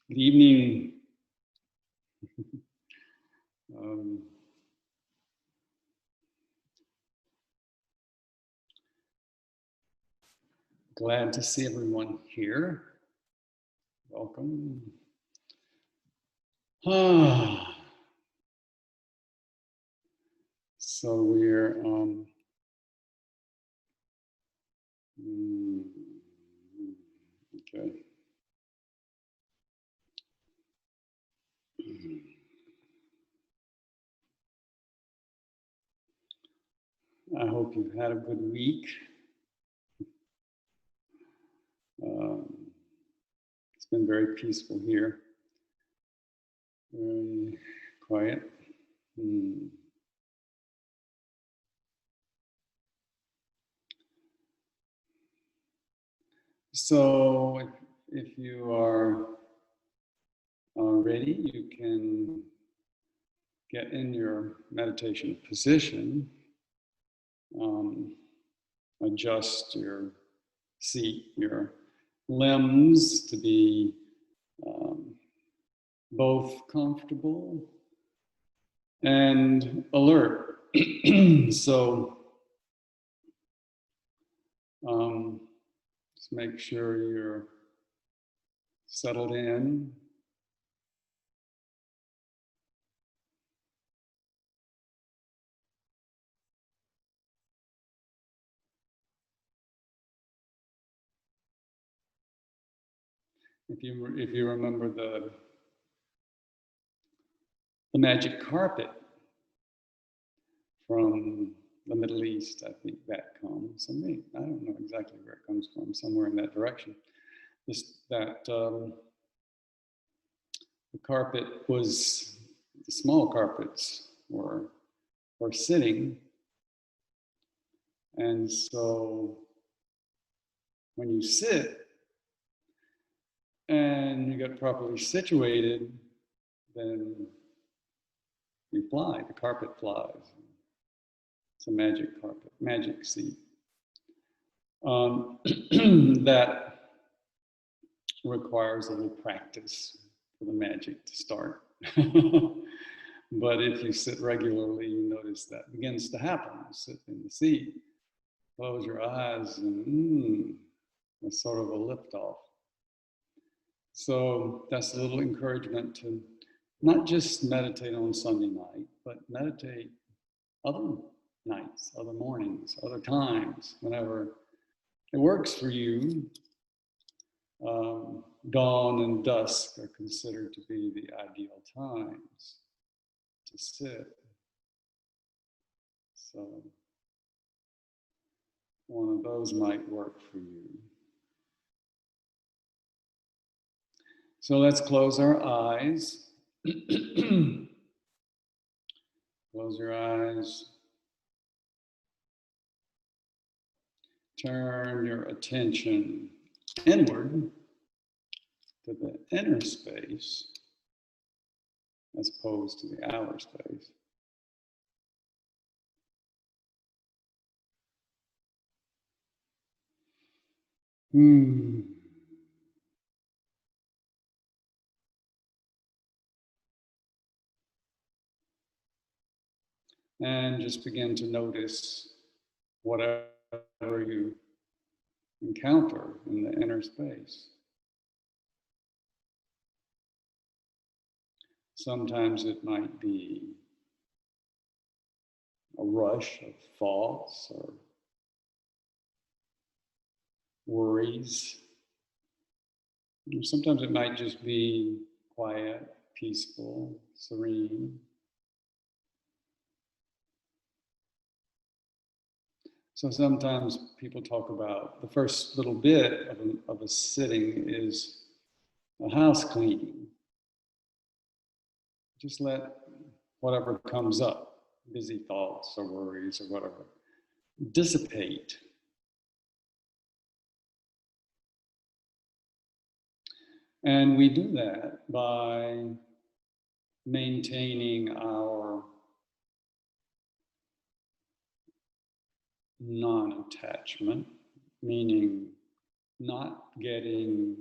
Good evening. Glad to see everyone here. Welcome. So we're okay. I hope you've had a good week. It's been very peaceful here. Very quiet. So if you are ready, you can get in your meditation position. Adjust your seat, your limbs to be both comfortable and alert. So just make sure you're settled in. If you remember the magic carpet from the Middle East, I think that comes. I don't know exactly where it comes from. Somewhere in that direction. The carpet was, the small carpets were sitting, and so when you sit and you get properly situated, then you fly. The carpet flies. It's a magic carpet, magic seat. That requires a little practice for the magic to start. But if you sit regularly, you notice that begins to happen. You sit in the seat, close your eyes, and it's sort of a liftoff. So that's a little encouragement to not just meditate on Sunday night, but meditate other nights, other mornings, other times, whenever it works for you. Dawn and dusk are considered to be the ideal times to sit. So one of those might work for you. So let's close our eyes. Close your eyes. Turn your attention inward to the inner space as opposed to the outer space. And just begin to notice whatever you encounter in the inner space. Sometimes it might be a rush of thoughts or worries. Sometimes it might just be quiet, peaceful, serene. So sometimes people talk about the first little bit of a sitting is a house cleaning. Just let whatever comes up, busy thoughts or worries or whatever, dissipate. And we do that by maintaining our non-attachment, meaning not getting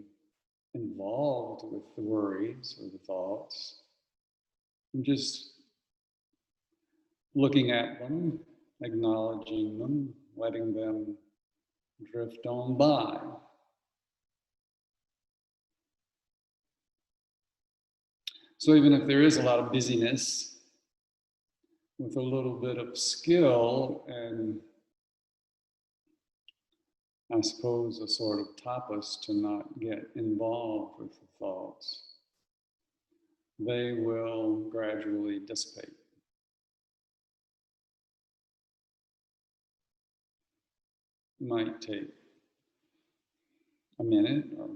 involved with the worries or the thoughts. And just looking at them, acknowledging them, letting them drift on by. So even if there is a lot of busyness, with a little bit of skill and I suppose a sort of tapas to not get involved with the thoughts, they will gradually dissipate. It might take a minute or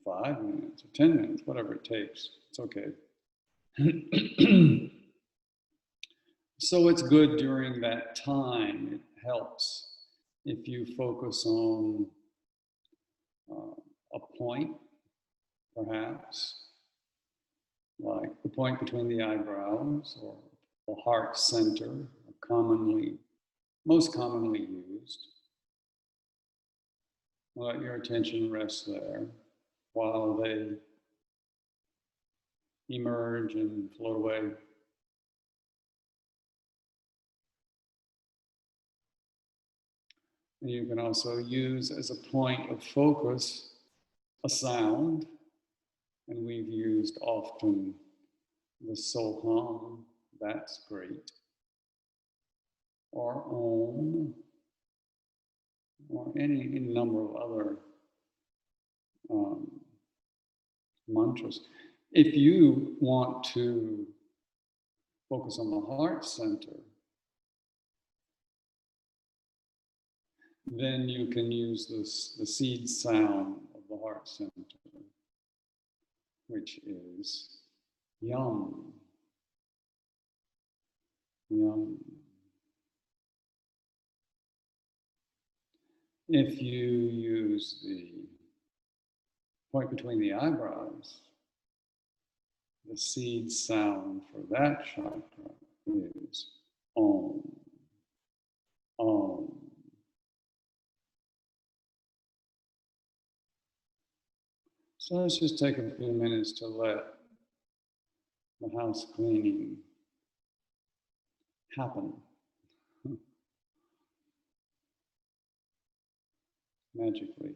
5 minutes or 10 minutes, whatever it takes. It's okay. So it's good during that time. It helps if you focus on a point, perhaps, like the point between the eyebrows or the heart center, most commonly used. Let your attention rest there while they emerge and float away. And you can also use as a point of focus a sound, and we've used often the soham, that's great, or om, or any number of other mantras. If you want to focus on the heart center, then you can use the seed sound of the heart center, which is yum, yum. If you use the point between the eyebrows, the seed sound for that chakra is om, om. So let's just take a few minutes to let the house cleaning happen magically.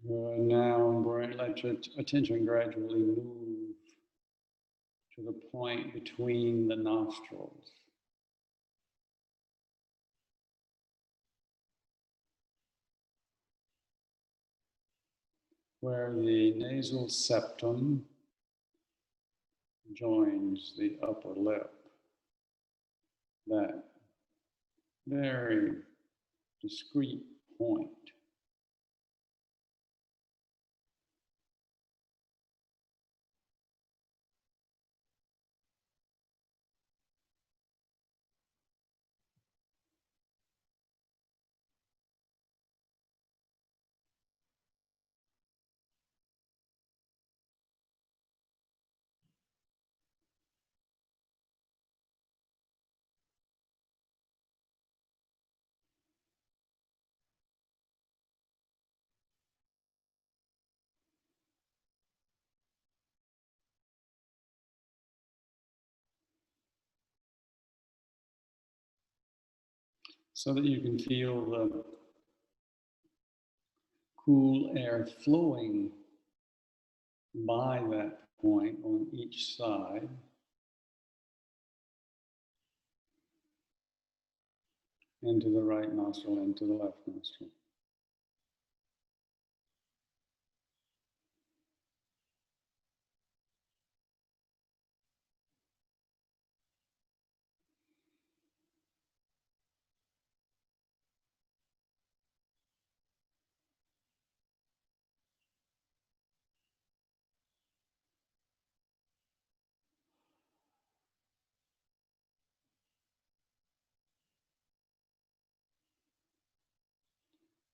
Now, let your attention gradually move to the point between the nostrils. Where the nasal septum joins the upper lip, that very discrete point. So that you can feel the cool air flowing by that point on each side, into the right nostril, into the left nostril.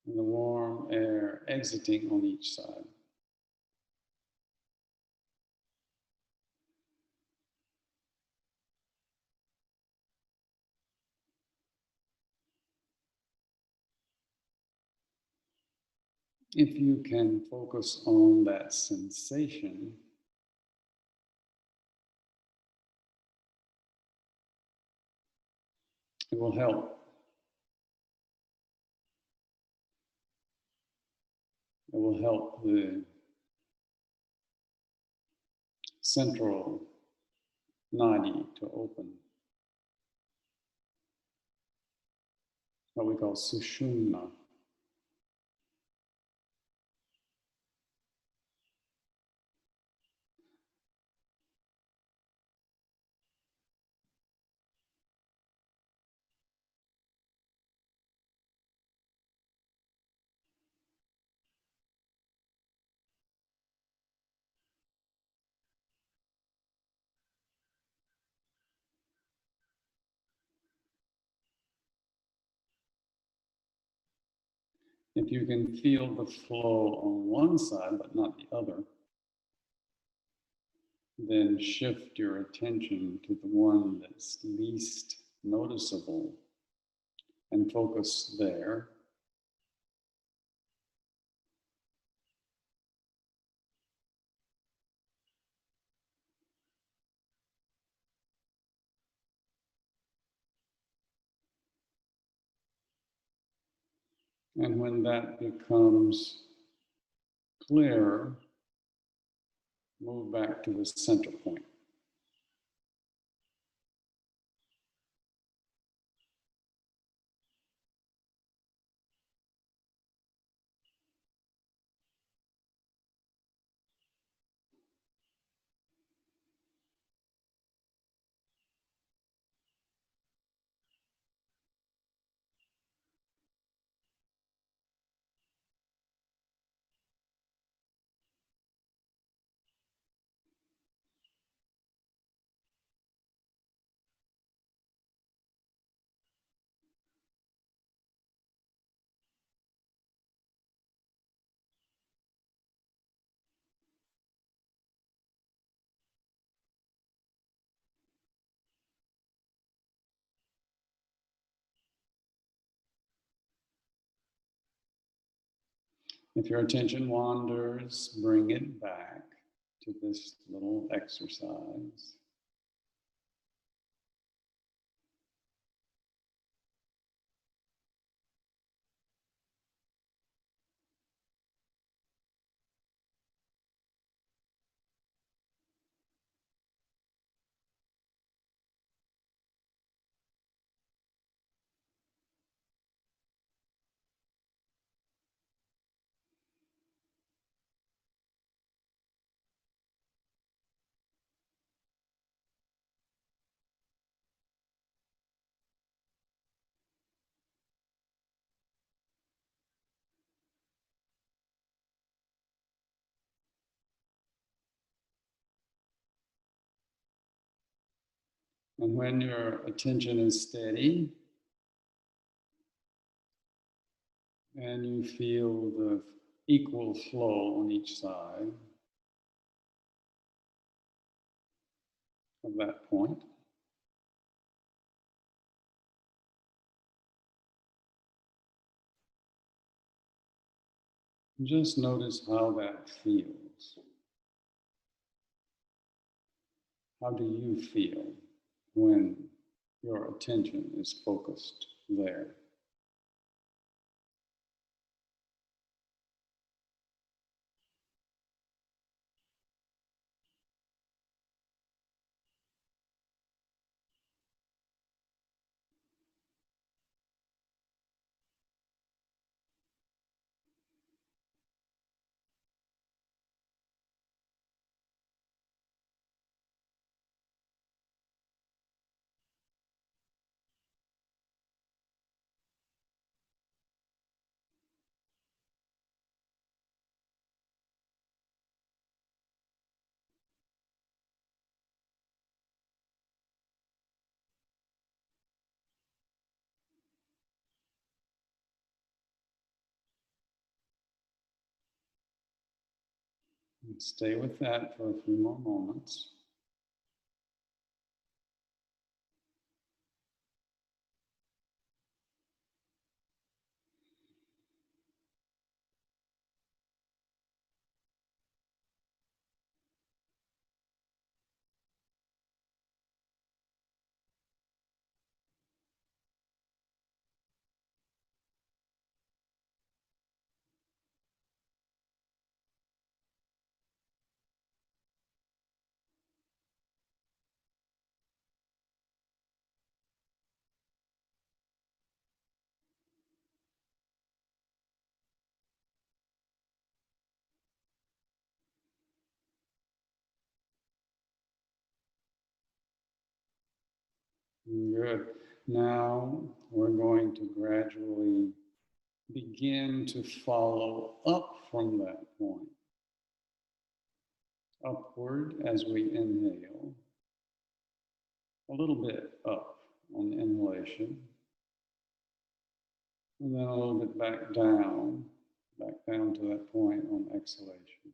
And the warm air exiting on each side. If you can focus on that sensation, it will help. It will help the central nadi to open, what we call sushumna. If you can feel the flow on one side but not the other, then shift your attention to the one that's least noticeable and focus there. And when that becomes clearer, move back to the center point. If your attention wanders, bring it back to this little exercise. And when your attention is steady and you feel the equal flow on each side of that point, just notice how that feels. How do you feel when your attention is focused there? And stay with that for a few more moments. Good. Now we're going to gradually begin to follow up from that point. Upward as we inhale, a little bit up on the inhalation, and then a little bit back down to that point on exhalation.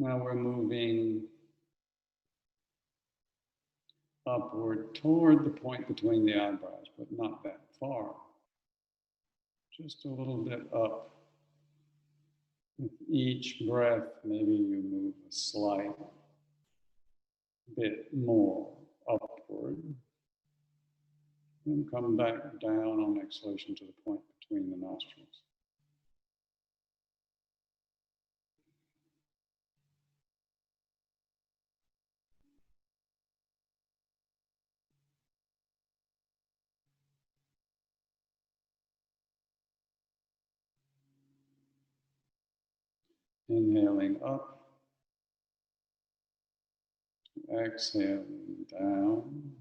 Now we're moving upward toward the point between the eyebrows, but not that far. Just a little bit up. With each breath, maybe you move a slight bit more upward. And come back down on exhalation to the point between the nostrils. Inhaling up, exhaling down.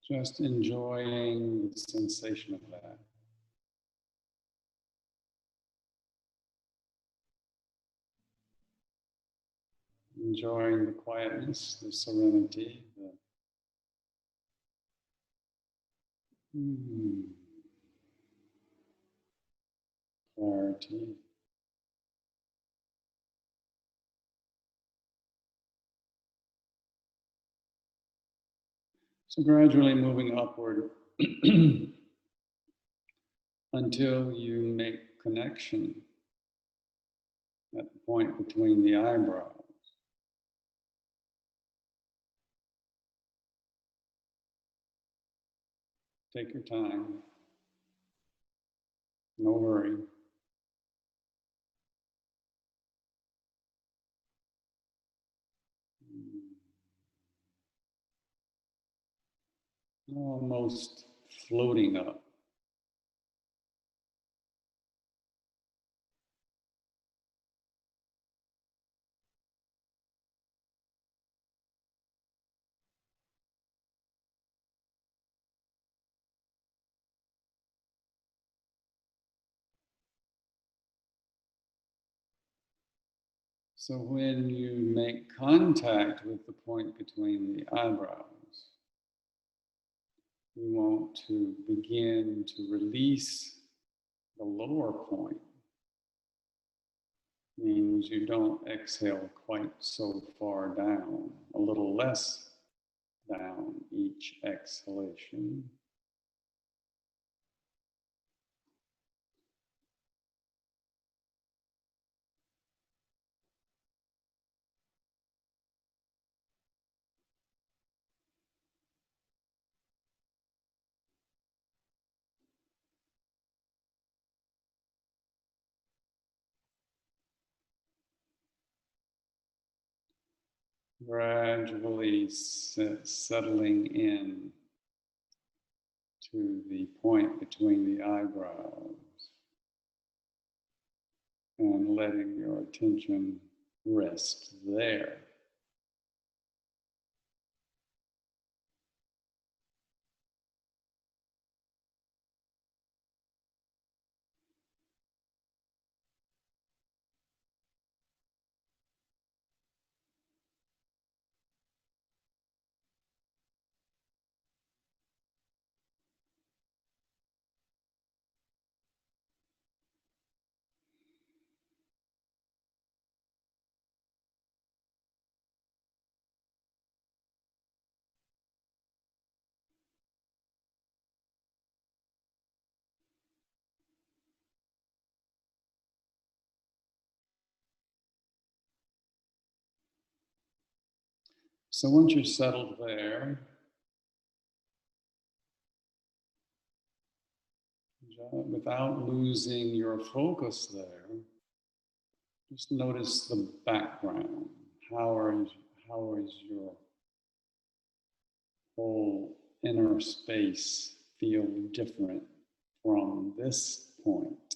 Just enjoying the sensation of that. Enjoying the quietness, the serenity, the clarity. So gradually moving upward until you make connection at the point between the eyebrows. Take your time. No hurry. Almost floating up. So when you make contact with the point between the eyebrows, you want to begin to release the lower point. Means you don't exhale quite so far down, a little less down each exhalation. Gradually settling in to the point between the eyebrows and letting your attention rest there. So once you're settled there, without losing your focus there, just notice the background. How is your whole inner space feel different from this point?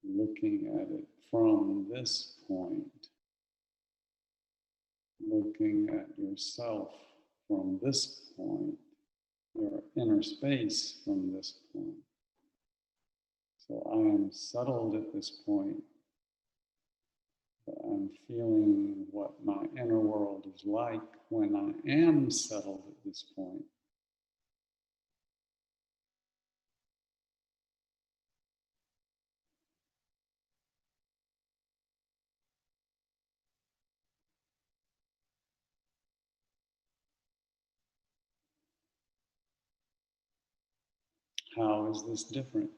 Looking at it from this point, looking at yourself from this point, your inner space from this point. So I am settled at this point, but I'm feeling what my inner world is like when I am settled at this point. How is this different?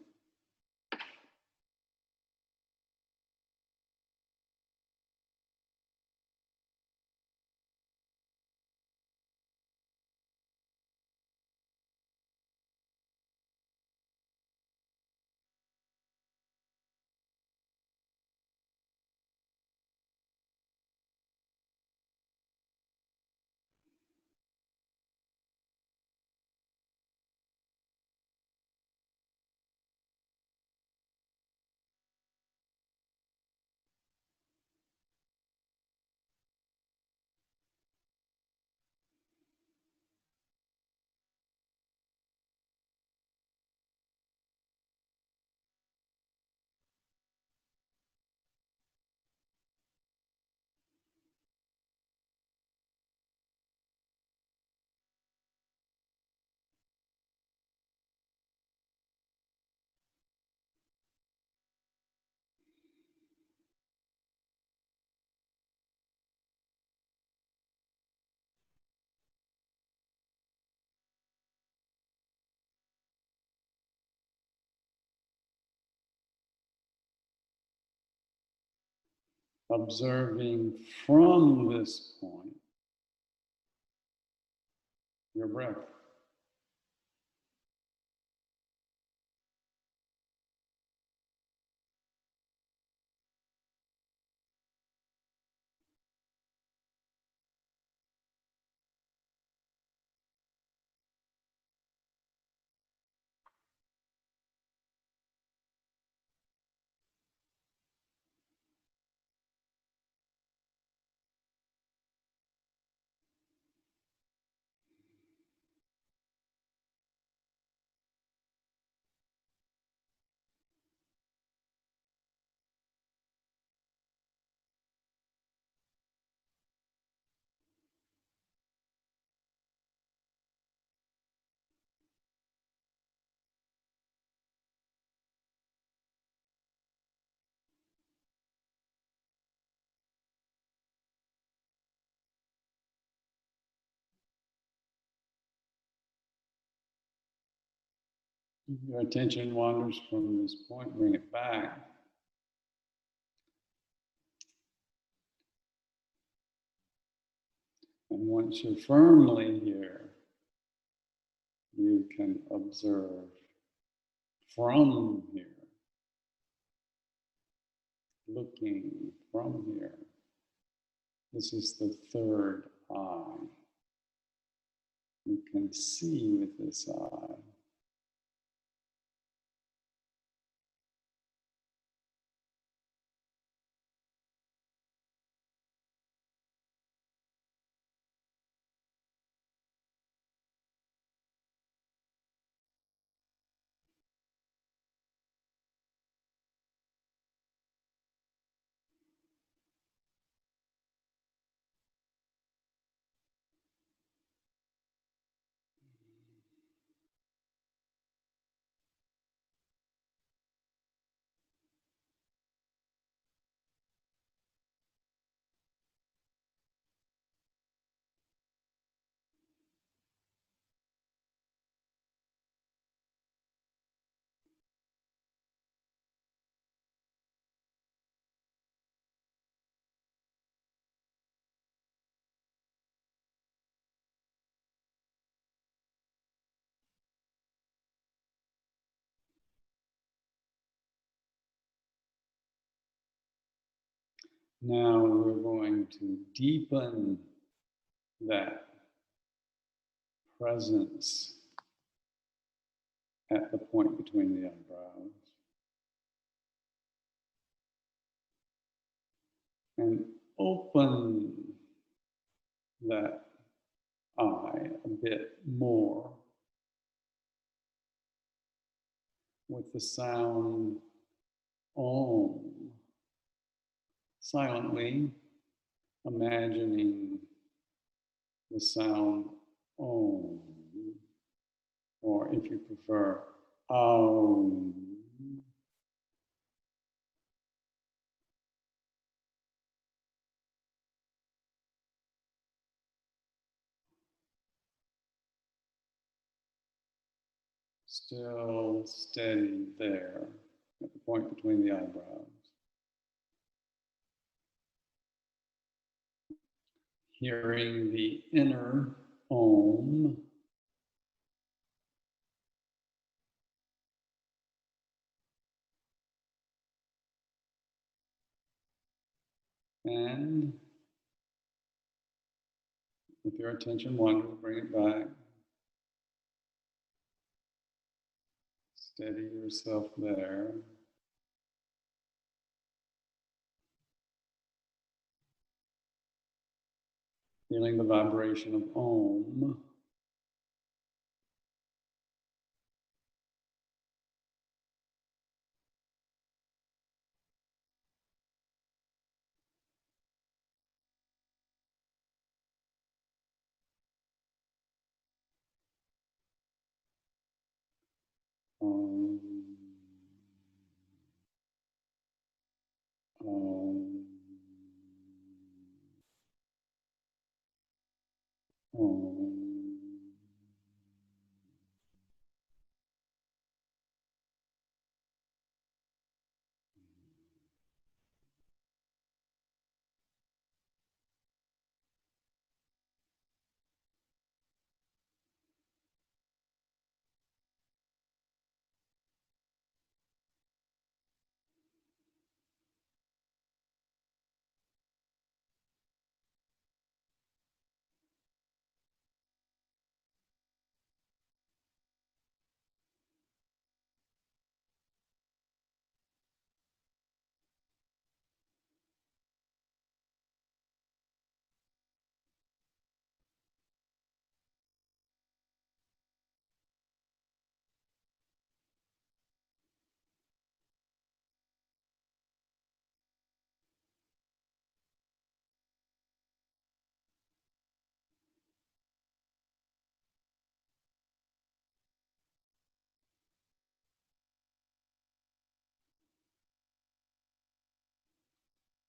Observing from this point your breath. If your attention wanders from this point, bring it back. And once you're firmly here, you can observe from here, looking from here. This is the third eye. You can see with this eye. Now we're going to deepen that presence at the point between the eyebrows and open that eye a bit more with the sound Om, silently imagining the sound Om, or if you prefer, Aum. Still steady there at the point between the eyebrows. Hearing the inner Om. And if your attention wanders, bring it back. Steady yourself there. Feeling the vibration of Om. Om. Om. Om.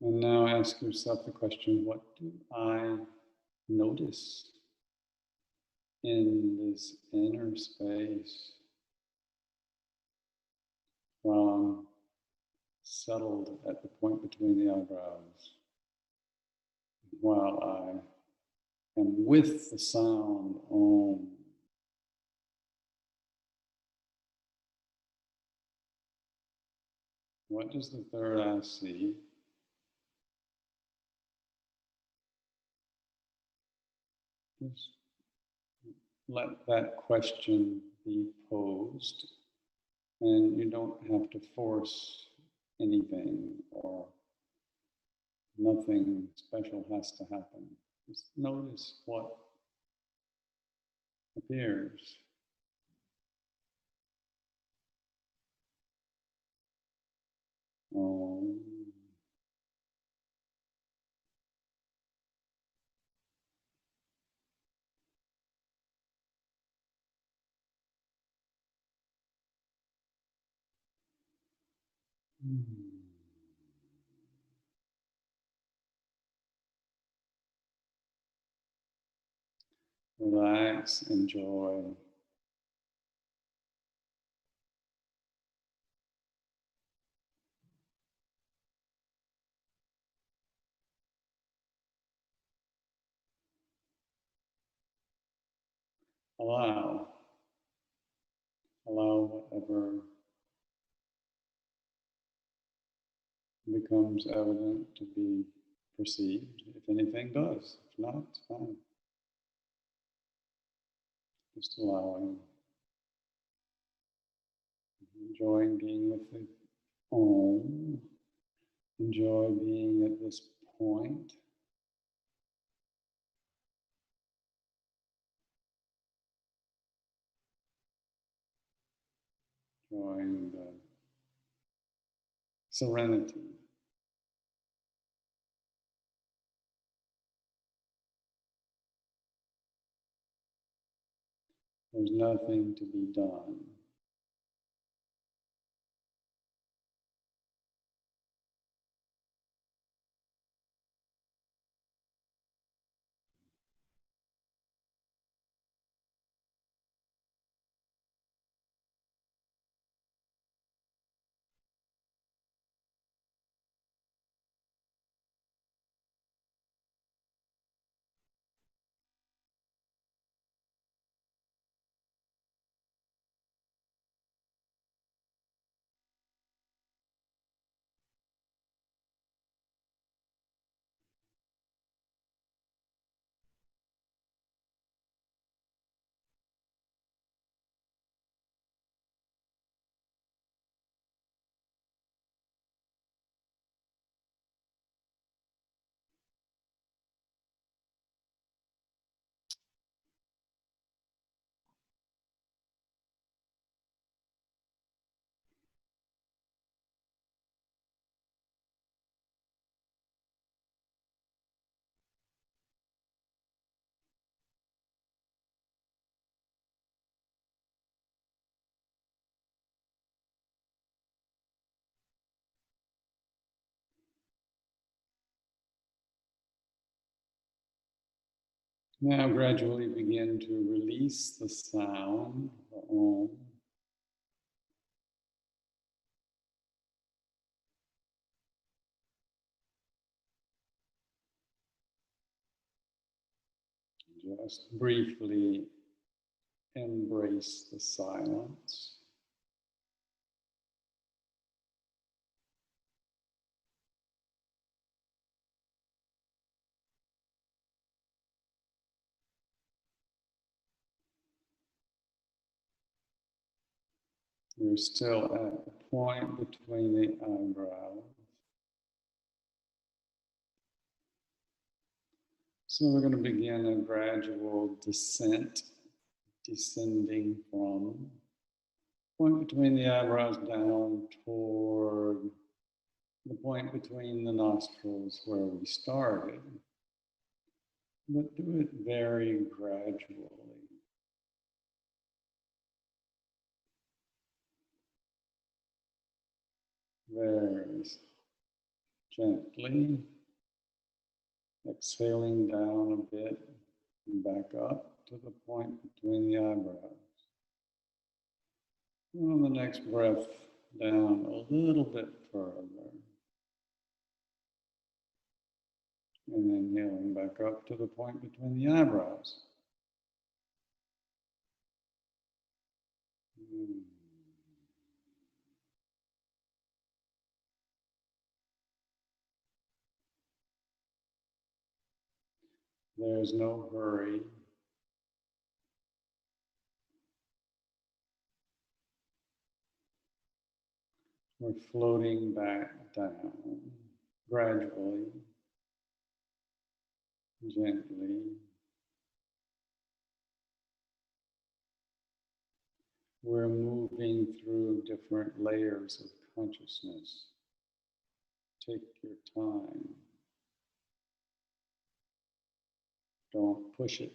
And now ask yourself the question, what do I notice in this inner space? from settled at the point between the eyebrows, while I am with the sound Om. What does the third eye see? Just let that question be posed, and you don't have to force anything, or nothing special has to happen. Just notice what appears. Om. Relax, enjoy. Allow whatever becomes evident to be perceived, if anything does. If not, it's fine. Just allowing, enjoying being with the Om. Enjoy being at this point. Enjoying the serenity. There's nothing to be done. Now gradually begin to release the sound, the Om. Just briefly embrace the silence. You're still at the point between the eyebrows. So we're going to begin a gradual descent, descending from the point between the eyebrows down toward the point between the nostrils where we started. But do it very gradually. Very gently, exhaling down a bit and back up to the point between the eyebrows. And on the next breath, down a little bit further. And then healing back up to the point between the eyebrows. There's no hurry. We're floating back down gradually, gently. We're moving through different layers of consciousness. Take your time. Don't push it.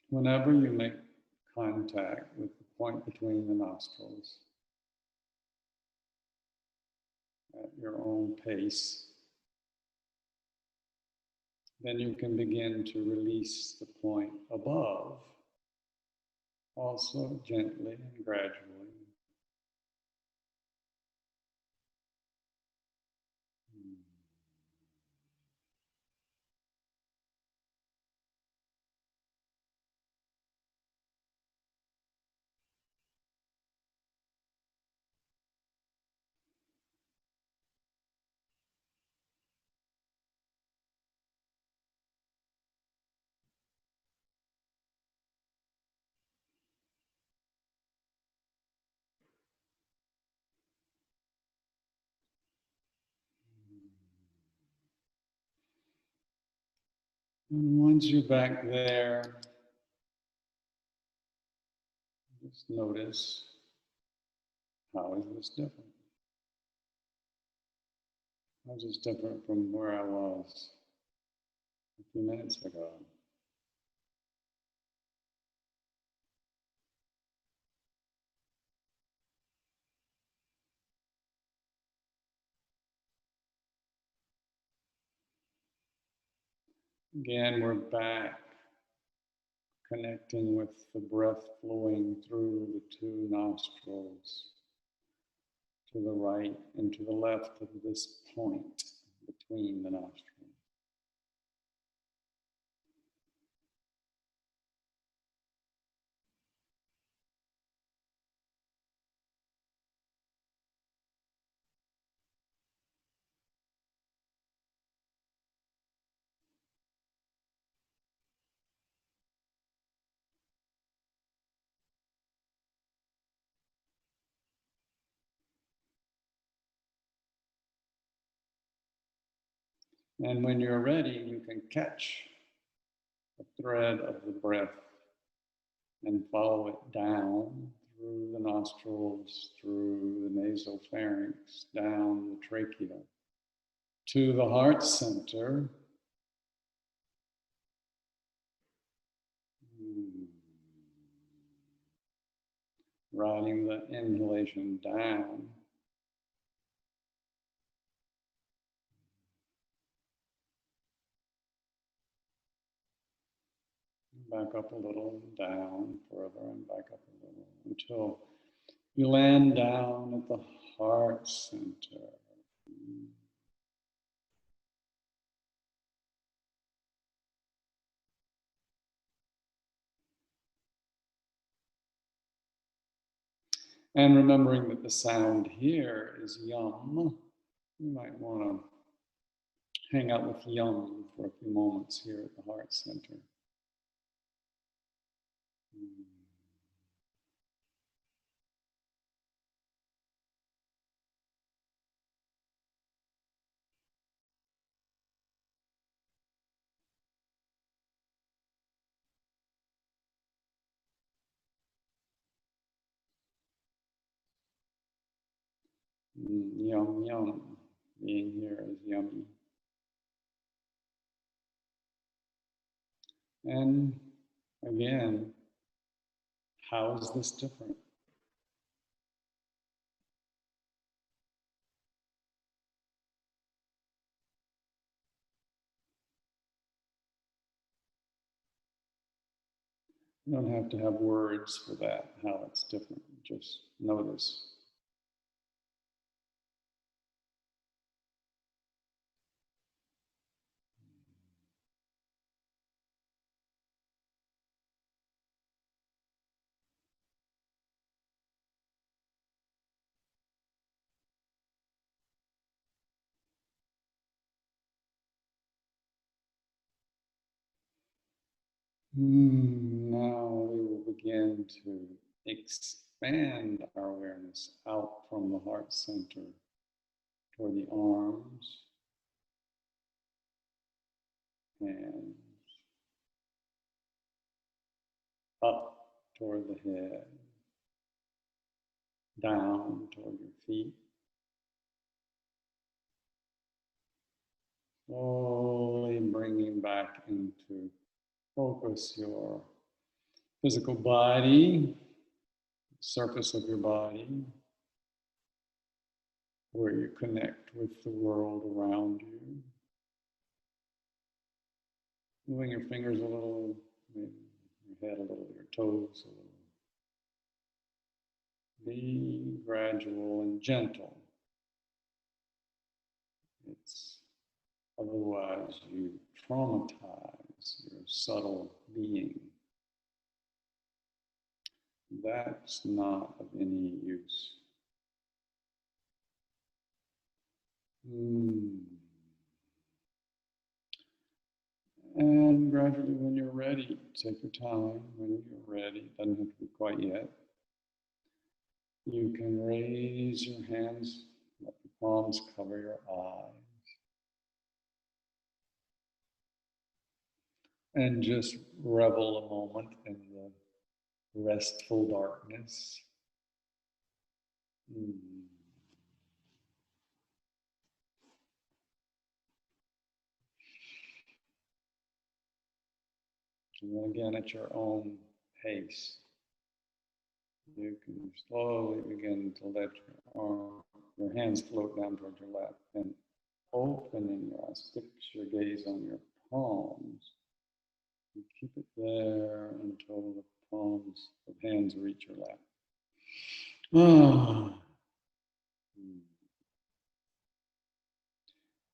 Whenever you make contact with the point between the nostrils at your own pace, then you can begin to release the point above, also gently and gradually. And once you're back there, just notice, how is this different? How is this different from where I was a few minutes ago? Again, we're back, connecting with the breath flowing through the two nostrils, to the right and to the left of this point between the nostrils. And when you're ready, you can catch the thread of the breath and follow it down through the nostrils, through the nasal pharynx, down the trachea, to the heart center. Riding the inhalation down. Back up a little, down further, and back up a little, until you land down at the heart center. And remembering that the sound here is yum, you might want to hang out with yum for a few moments here at the heart center. Yum, yum. Being here is yummy. And again, how is this different? You don't have to have words for that, how it's different. Just notice. Now we will begin to expand our awareness out from the heart center toward the arms, hands, up toward the head, down toward your feet. Slowly bringing back into focus your physical body, surface of your body, where you connect with the world around you. Moving your fingers a little, maybe your head a little, your toes a little. Be gradual and gentle. It's otherwise you traumatize your subtle being. That's not of any use. And gradually, when you're ready, take your time. When you're ready, doesn't have to be quite yet. You can raise your hands, let the palms cover your eyes. And just revel a moment in the restful darkness. And then again, at your own pace, you can slowly begin to let your hands float down towards your lap, and opening your eyes, fix your gaze on your palms. You keep it there until the palms of hands reach your lap.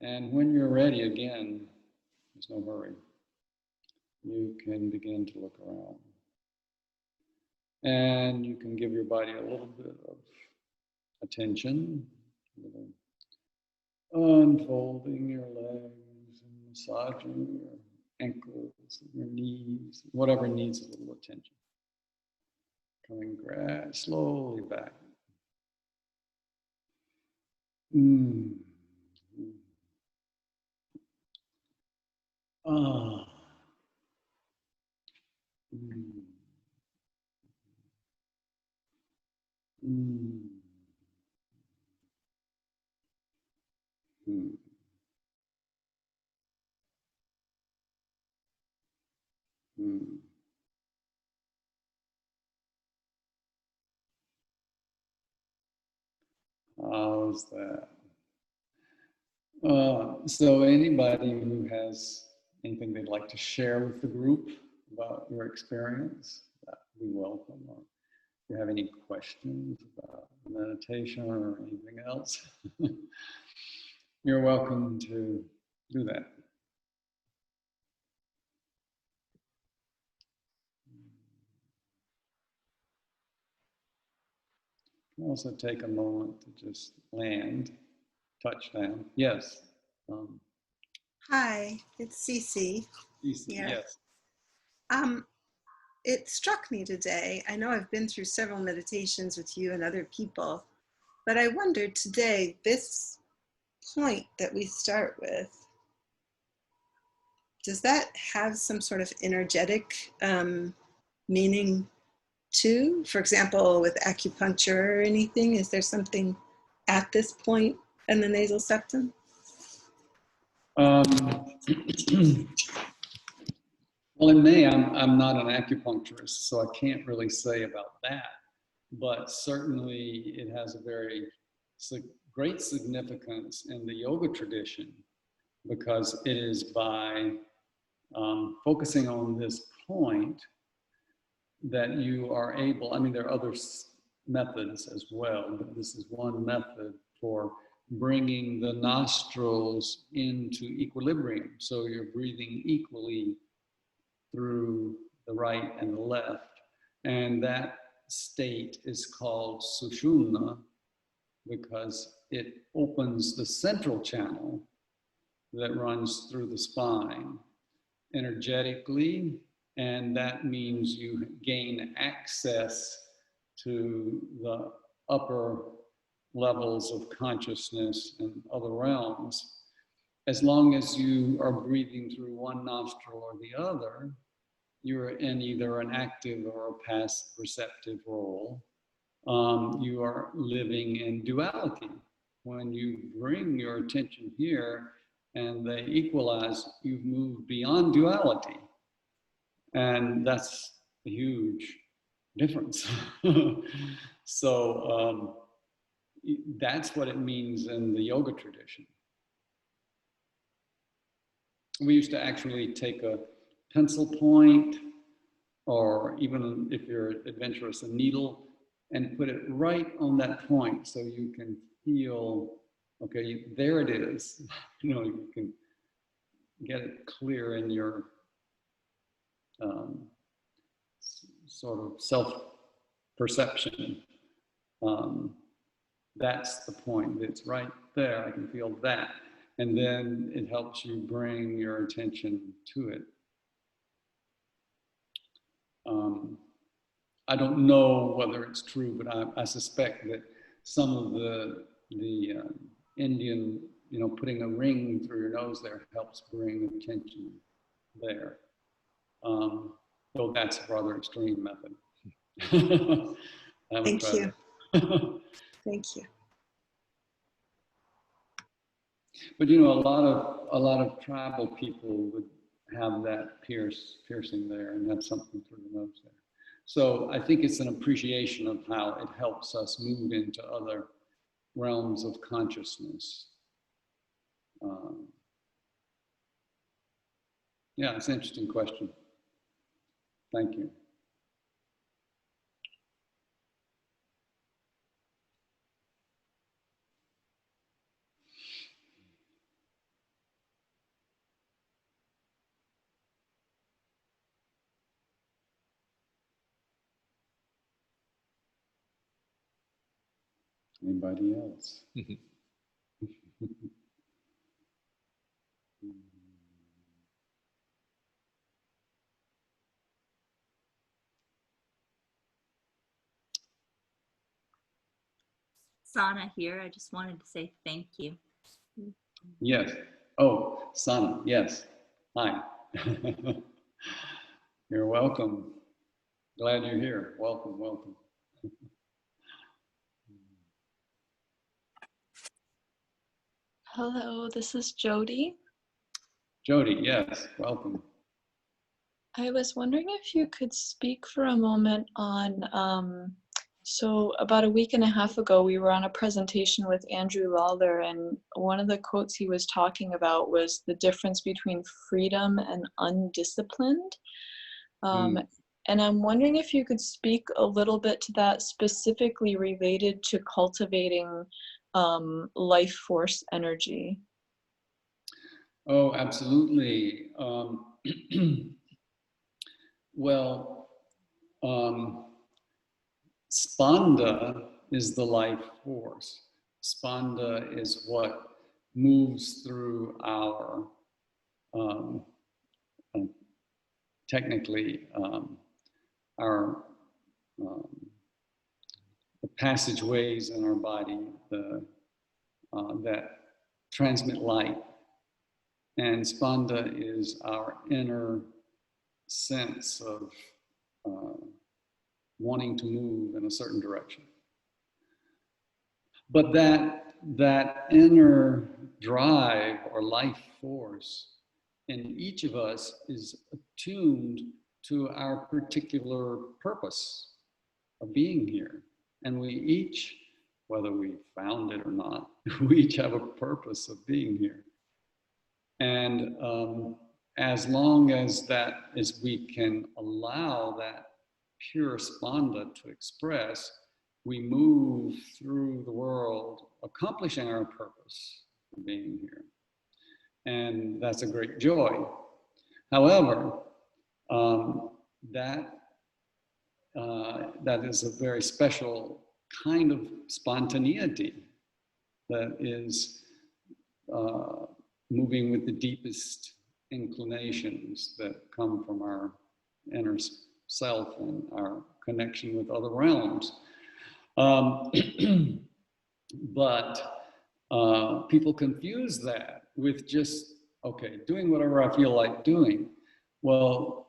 And when you're ready, again, there's no hurry. You can begin to look around. And you can give your body a little bit of attention, unfolding your legs and massaging your ankles, your knees, whatever needs a little attention. Coming slowly back. How's that? So anybody who has anything they'd like to share with the group about your experience, that would be welcome. Or if you have any questions about meditation or anything else, you're welcome to do that. You can also take a moment to just land, touch down. Yes. Hi, it's Cece. Yes. It struck me today. I know I've been through several meditations with you and other people, but I wondered today, this point that we start with, does that have some sort of energetic meaning too? For example, with acupuncture or anything, is there something at this point in the nasal septum? Well, in May, I'm not an acupuncturist, so I can't really say about that. But certainly it has a very great significance in the yoga tradition, because it is by focusing on this point that you are able, I mean, there are other methods as well, but this is one method for bringing the nostrils into equilibrium. So you're breathing equally through the right and the left. And that state is called sushumna, because it opens the central channel that runs through the spine energetically, and that means you gain access to the upper levels of consciousness and other realms. As long as you are breathing through one nostril or the other, you're in either an active or a passive receptive role. You are living in duality. When you bring your attention here and they equalize, you've moved beyond duality. And that's a huge difference. So that's what it means in the yoga tradition. We used to actually take a pencil point, or even if you're adventurous, a needle, and put it right on that point so you can feel, okay, there it is. You know, you can get it clear in your sort of self-perception. That's the point. It's right there. I can feel that. And then it helps you bring your attention to it. I don't know whether it's true, but I suspect that some of the Indian, you know, putting a ring through your nose there helps bring attention there. Though that's a rather extreme method. Thank you. Thank you. But you know, a lot of tribal people would have that piercing there, and that's something through the nose there. So I think it's an appreciation of how it helps us move into other realms of consciousness. Yeah, it's an interesting question. Thank you. Anybody else? Sana here. I just wanted to say thank you. Yes. Oh, Sana. Yes. Hi. You're welcome. Glad you're here. Welcome, welcome. Hello, this is Jody. Jody, yes, welcome. I was wondering if you could speak for a moment on, so about a week and a half ago, we were on a presentation with Andrew Lawler, and one of the quotes he was talking about was the difference between freedom and undisciplined. And I'm wondering if you could speak a little bit to that, specifically related to cultivating life force energy. Oh, absolutely. Well, spanda is the life force. Spanda is what moves through our, technically, our the passageways in our body that transmit light. And spanda is our inner sense of wanting to move in a certain direction. But that inner drive or life force And each of us is attuned to our particular purpose of being here. And we each, whether we found it or not, we each have a purpose of being here. And as long as we can allow that pure spanda to express, we move through the world accomplishing our purpose of being here. And that's a great joy. However, that is a very special kind of spontaneity that is moving with the deepest inclinations that come from our inner self and our connection with other realms. But people confuse that with just, okay, doing whatever I feel like doing. Well,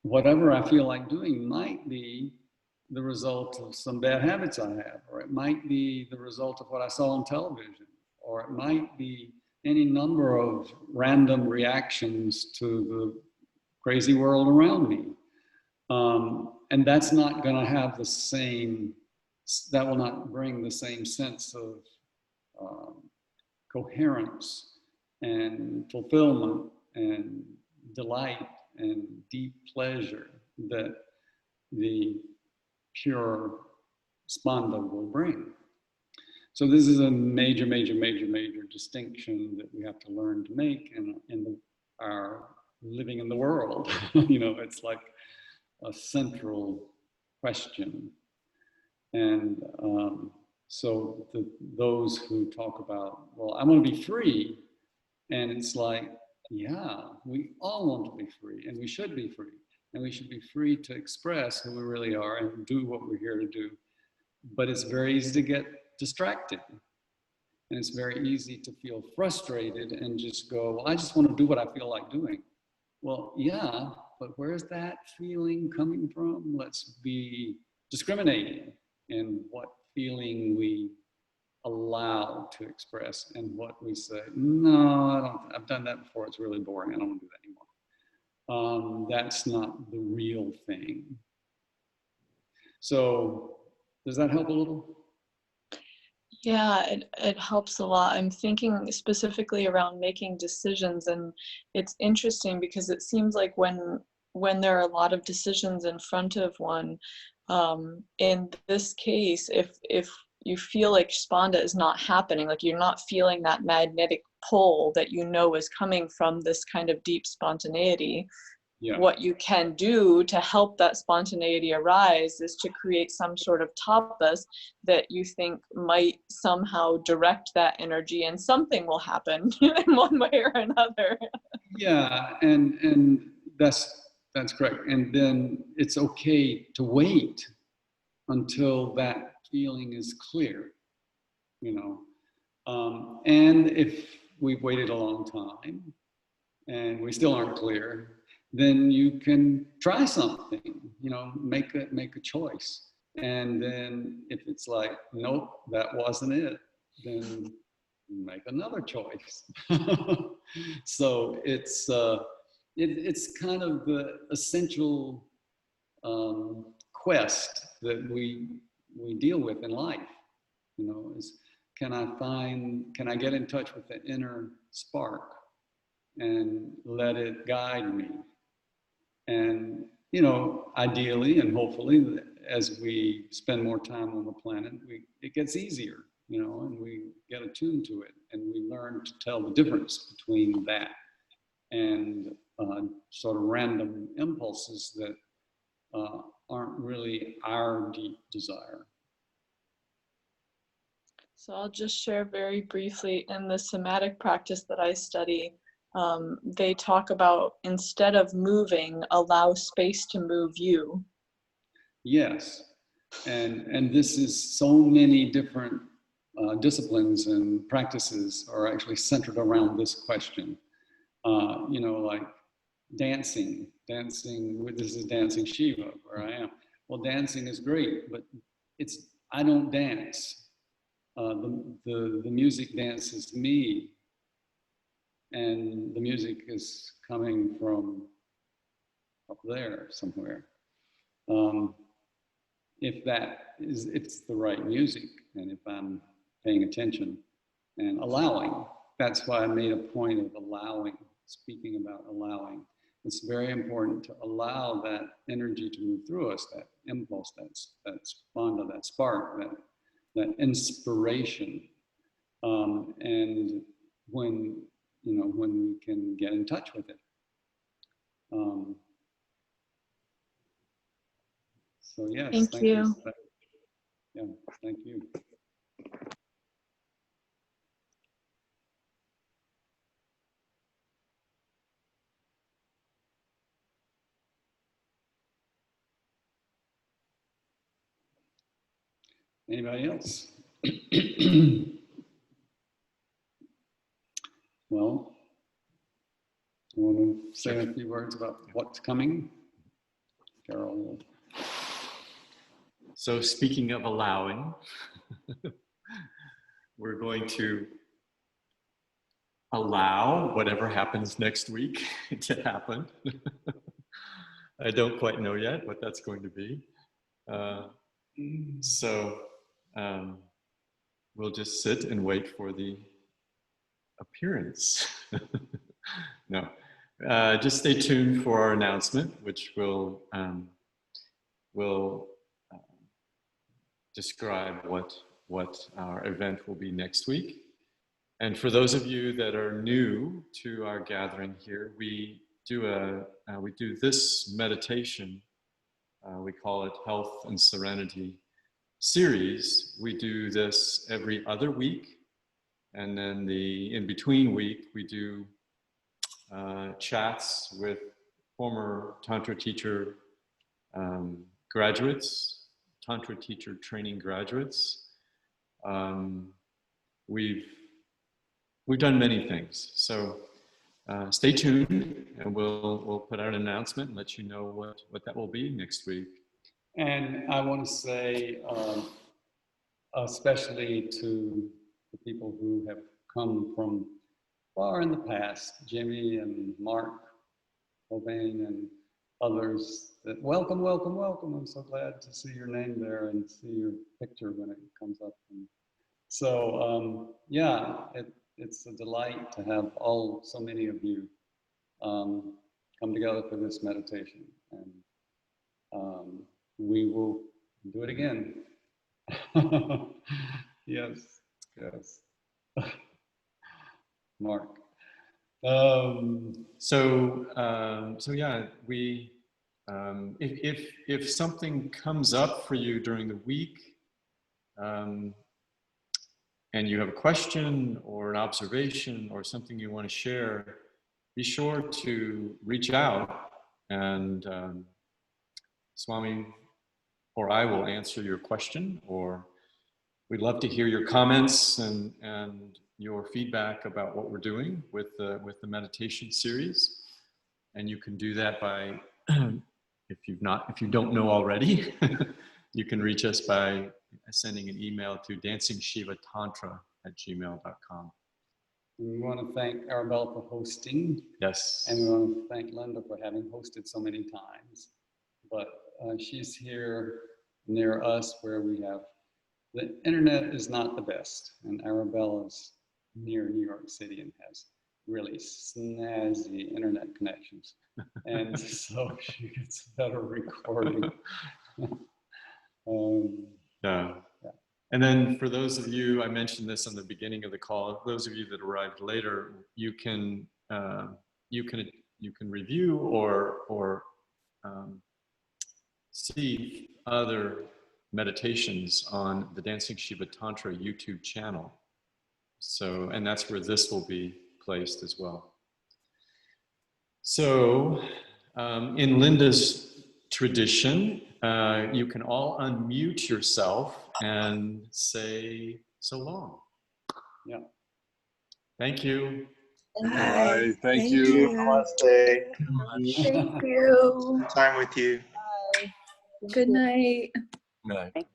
whatever I feel like doing might be the result of some bad habits I have, or it might be the result of what I saw on television, or it might be any number of random reactions to the crazy world around me. And that's not going to have the same, that will not bring the same sense of coherence and fulfillment and delight and deep pleasure that the pure spanda will bring. So this is a major, major, major, major distinction that we have to learn to make in our living in the world. You know, it's like a central question. And so those who talk about, well, I want to be free, and it's like, yeah, we all want to be free, and we should be free. And we should be free to express who we really are and do what we're here to do. But it's very easy to get distracted. And it's very easy to feel frustrated and just go, well, I just want to do what I feel like doing. Well, yeah, but where's that feeling coming from? Let's be discriminating in what feeling we allow to express and what we say, no, I don't, I've done that before, it's really boring, I don't want to do that anymore. That's not the real thing. So does that help a little? Yeah, it helps a lot. I'm thinking specifically around making decisions, and it's interesting because it seems like when there are a lot of decisions in front of one, in this case, if you feel like spanda is not happening, like you're not feeling that magnetic pull that you know is coming from this kind of deep spontaneity, yeah. What you can do to help that spontaneity arise is to create some sort of tapas that you think might somehow direct that energy, and something will happen in one way or another. Yeah, and that's correct. And then it's okay to wait until that feeling is clear, you know. And if we've waited a long time and we still aren't clear, then you can try something, you know, make a choice. And then if it's like, nope, that wasn't it, then make another choice. So it's kind of the essential quest that we deal with in life, you know, is can I get in touch with the inner spark and let it guide me? And, you know, ideally and hopefully as we spend more time on the planet, it gets easier, you know, and we get attuned to it and we learn to tell the difference between that and sort of random impulses that aren't really our deep desire. So I'll just share very briefly, in the somatic practice that I study, they talk about, instead of moving, allow space to move you. Yes, and this is so many different disciplines and practices are actually centered around this question. You know, like dancing, this is dancing Shiva where I am. Well, dancing is great, but I don't dance. The music dances me. and the music is coming from up there somewhere. If it's the right music, and if I'm paying attention and allowing, that's why I made a point of allowing, speaking about allowing. It's very important to allow that energy to move through us, that impulse, that spanda, that spark, that inspiration. And when we can get in touch with it. So yes, Thank you. Yeah, thank you. Anybody else? Well, you want to say a few words about what's coming? Carol. So speaking of allowing, we're going to allow whatever happens next week to happen. I don't quite know yet what that's going to be. So we'll just sit and wait for the appearance. No, just stay tuned for our announcement, which will describe what our event will be next week. And for those of you that are new to our gathering here, we do this meditation. We call it Health and Serenity series. We do this every other week, and then the in-between week we do chats with former Tantra teacher graduates, Tantra teacher training graduates. We've done many things, so stay tuned, and we'll put out an announcement and let you know what that will be next week. And I want to say, especially to the people who have come from far in the past, Jimmy and Mark, Hovain and others, that welcome, welcome, welcome. I'm so glad to see your name there and see your picture when it comes up. And so, yeah, it's a delight to have so many of you come together for this meditation. And we will do it again. Yes, yes. Mark. So yeah, we if something comes up for you during the week, and you have a question or an observation or something you want to share, be sure to reach out, and Swami or I will answer your question, or we'd love to hear your comments and your feedback about what we're doing with the meditation series. And you can do that by, if you don't know already, you can reach us by sending an email to dancingshivatantra@gmail.com. We want to thank Arabella for hosting. Yes. And we want to thank Linda for having hosted so many times. But she's here near us where we have, the internet is not the best. And Arabella's near New York City and has really snazzy internet connections. And so she gets better recording. Yeah. And then for those of you, I mentioned this on the beginning of the call, those of you that arrived later, you can review or see other meditations on the Dancing Shiva Tantra YouTube channel. So, and that's where this will be placed as well. So, in Linda's tradition, you can all unmute yourself and say so long. Yeah. Thank you. Bye. Thank you. Namaste. Thank you. Time with you. Good night. Good night.